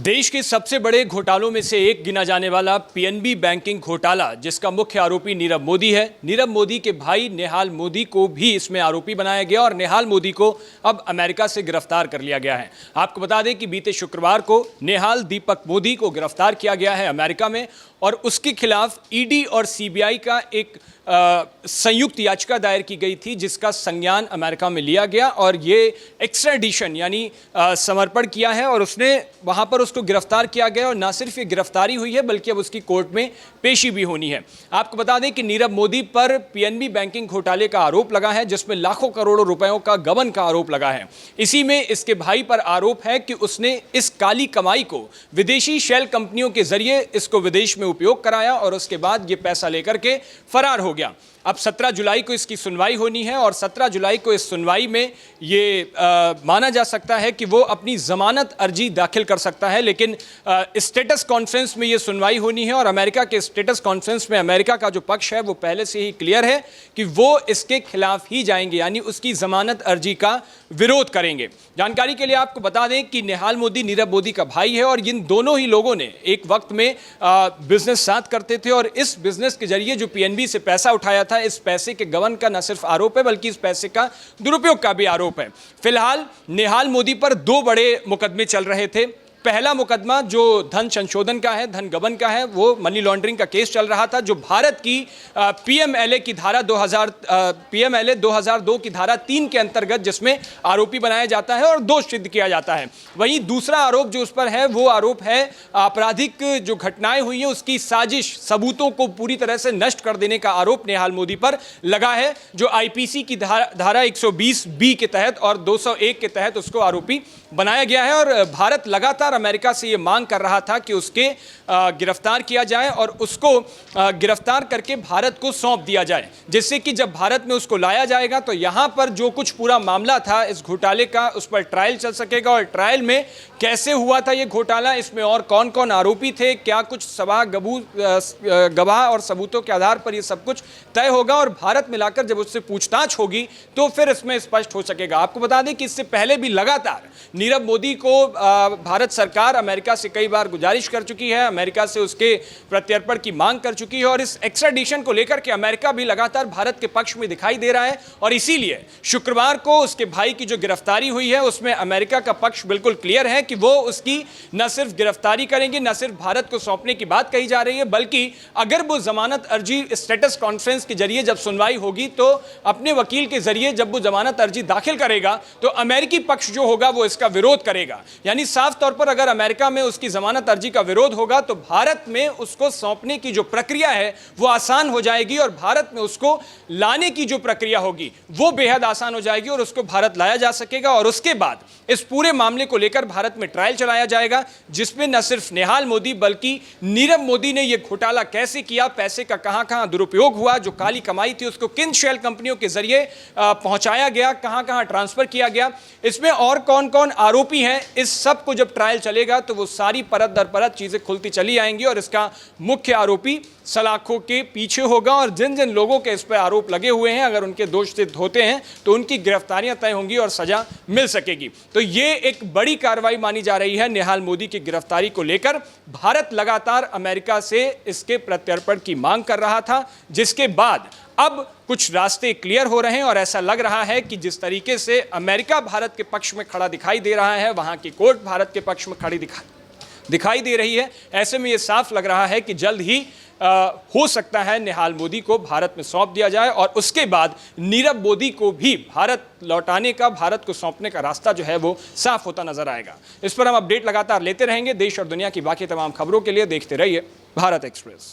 देश के सबसे बड़े घोटालों में से एक गिना जाने वाला पीएनबी बैंकिंग घोटाला, जिसका मुख्य आरोपी नीरव मोदी है। नीरव मोदी के भाई नेहाल मोदी को भी इसमें आरोपी बनाया गया और नेहाल मोदी को अब अमेरिका से गिरफ्तार कर लिया गया है। आपको बता दें कि बीते शुक्रवार को नेहाल दीपक मोदी को गिरफ्तार किया गया है अमेरिका में और उसके खिलाफ ईडी और सीबीआई का एक संयुक्त याचिका दायर की गई थी, जिसका संज्ञान अमेरिका में लिया गया और ये एक्स्ट्राडिशन यानी समर्पण किया है और उसने वहां पर उसको गिरफ्तार किया गया और ना सिर्फ ये गिरफ्तारी हुई है बल्कि अब उसकी कोर्ट में पेशी भी होनी है। आपको बता दें कि नीरव मोदी पर पीएनबी बैंकिंग घोटाले का आरोप लगा है, जिसमें लाखों करोड़ों रुपयों का गबन का आरोप लगा है। इसी में इसके भाई पर आरोप है कि उसने इस काली कमाई को विदेशी शेल कंपनियों के जरिए इसको विदेश में उपयोग कराया और उसके बाद ये पैसा लेकर के फरार हो गया। अब 17 जुलाई को इसकी सुनवाई होनी है और 17 जुलाई को इस सुनवाई में ये माना जा सकता है कि वो अपनी जमानत अर्जी दाखिल कर सकता है, लेकिन स्टेटस कॉन्फ्रेंस में ये सुनवाई होनी है और अमेरिका के स्टेटस कॉन्फ्रेंस में अमेरिका का जो पक्ष है वो पहले से ही क्लियर है कि वो इसके खिलाफ ही जाएंगे, यानी उसकी जमानत अर्जी का विरोध करेंगे। जानकारी के लिए आपको बता दें कि नेहाल मोदी नीरव मोदी का भाई है और इन दोनों ही लोगों ने एक वक्त में बिजनेस साथ करते थे और इस बिजनेस के जरिए जो पीएनबी से पैसा उठाया था, इस पैसे के गबन का न सिर्फ आरोप है बल्कि इस पैसे का दुरुपयोग का भी आरोप है। फिलहाल नेहाल मोदी पर दो बड़े मुकदमे चल रहे थे। पहला मुकदमा जो धन संशोधन का है, धन गबन का है, वो मनी लॉन्ड्रिंग का केस चल रहा था, जो भारत की पीएमएलए की धारा 2002 की धारा 3 के अंतर्गत जिसमें आरोपी बनाया जाता है और दोष सिद्ध किया जाता है। वहीं दूसरा आरोप जो उस पर है वो आरोप है आपराधिक जो घटनाएं हुई हैं उसकी साजिश, सबूतों को पूरी तरह से नष्ट कर देने का आरोप नेहाल मोदी पर लगा है, जो आईपीसी की धारा 120 बी के तहत और 201 के तहत उसको आरोपी बनाया गया है। और भारत लगातार अमेरिका से ये मांग कर रहा था कि उसके गिरफ्तार किया जाए और उसको गिरफ्तार करके भारत को सौंप दिया जाए, जिससे कि जब भारत में उसको लाया जाएगा तो यहाँ पर जो कुछ पूरा मामला था इस घोटाले का उस पर ट्रायल चल सकेगा और ट्रायल में कैसे हुआ था ये घोटाला, इसमें और कौन कौन आरोपी थे, क्या कुछ गवाह और सबूतों के आधार पर ये सब कुछ तय होगा और भारत में लाकर जब उससे पूछताछ होगी तो फिर इसमें स्पष्ट हो सकेगा। आपको बता दें कि इससे पहले भी लगातार नीरव मोदी को भारत सरकार अमेरिका से कई बार गुजारिश कर चुकी है, अमेरिका से उसके प्रत्यर्पण की मांग कर चुकी है और इस एक्स्ट्राडिशन को लेकर के अमेरिका भी लगातार भारत के पक्ष में दिखाई दे रहा है और इसीलिए शुक्रवार को उसके भाई की जो गिरफ्तारी हुई है उसमें अमेरिका का पक्ष बिल्कुल क्लियर है कि वो उसकी न सिर्फ गिरफ्तारी करेंगे, न सिर्फ भारत को सौंपने की बात कही जा रही है, बल्कि अगर वो जमानत अर्जी स्टेटस कॉन्फ्रेंस के जरिए जब सुनवाई होगी तो अपने वकील के जरिए जब वो जमानत अर्जी दाखिल करेगा तो अमेरिकी पक्ष जो होगा वो इसका विरोध करेगा। यानी साफ तौर पर अगर अमेरिका में उसकी जमानत अर्जी का विरोध होगा तो भारत में उसको सौंपने की जो प्रक्रिया है वो आसान हो जाएगी और भारत में उसको लाने की जो प्रक्रिया होगी वो बेहद आसान हो जाएगी और उसको भारत लाया जा सकेगा और उसके बाद इस पूरे मामले को लेकर भारत में ट्रायल चलाया जाएगा, जिसमें न सिर्फ नेहाल मोदी बल्कि नीरव मोदी ने यह घोटाला कैसे किया, पैसे का कहां-कहां दुरुपयोग हुआ, जो काली कमाई थी उसको किन शेल कंपनियों के जरिए पहुंचाया गया, कहां-कहां ट्रांसफर किया गया, इसमें और कौन-कौन आरोपी हैं, इस सब को जब ट्रायल चलेगा तो वो सारी परत दर परत चीजें खुलती चली आएंगी और इसका मुख्य आरोपी सलाखों के पीछे होगा और जिन जिन लोगों के इस पर आरोप लगे हुए हैं अगर उनके दोष सिद्ध होते हैं तो उनकी गिरफ्तारियां तय होंगी और सजा मिल सकेगी। तो ये एक बड़ी कार्रवाई मानी जा रही है नेहाल मोदी की गिरफ्तारी को लेकर। भारत लगातार अमेरिका से इसके प्रत्यर्पण की मांग कर रहा था, जिसके बाद अब कुछ रास्ते क्लियर हो रहे हैं और ऐसा लग रहा है कि जिस तरीके से अमेरिका भारत के पक्ष में खड़ा दिखाई दे रहा है, वहां की कोर्ट भारत के पक्ष में खड़ी दिखाई दे रही है, ऐसे में यह साफ लग रहा है कि जल्द ही हो सकता है नेहाल मोदी को भारत में सौंप दिया जाए और उसके बाद नीरव मोदी को भी भारत लौटाने का, भारत को सौंपने का रास्ता जो है वो साफ होता नजर आएगा। इस पर हम अपडेट लगातार लेते रहेंगे। देश और दुनिया की बाकी तमाम खबरों के लिए देखते रहिए भारत एक्सप्रेस।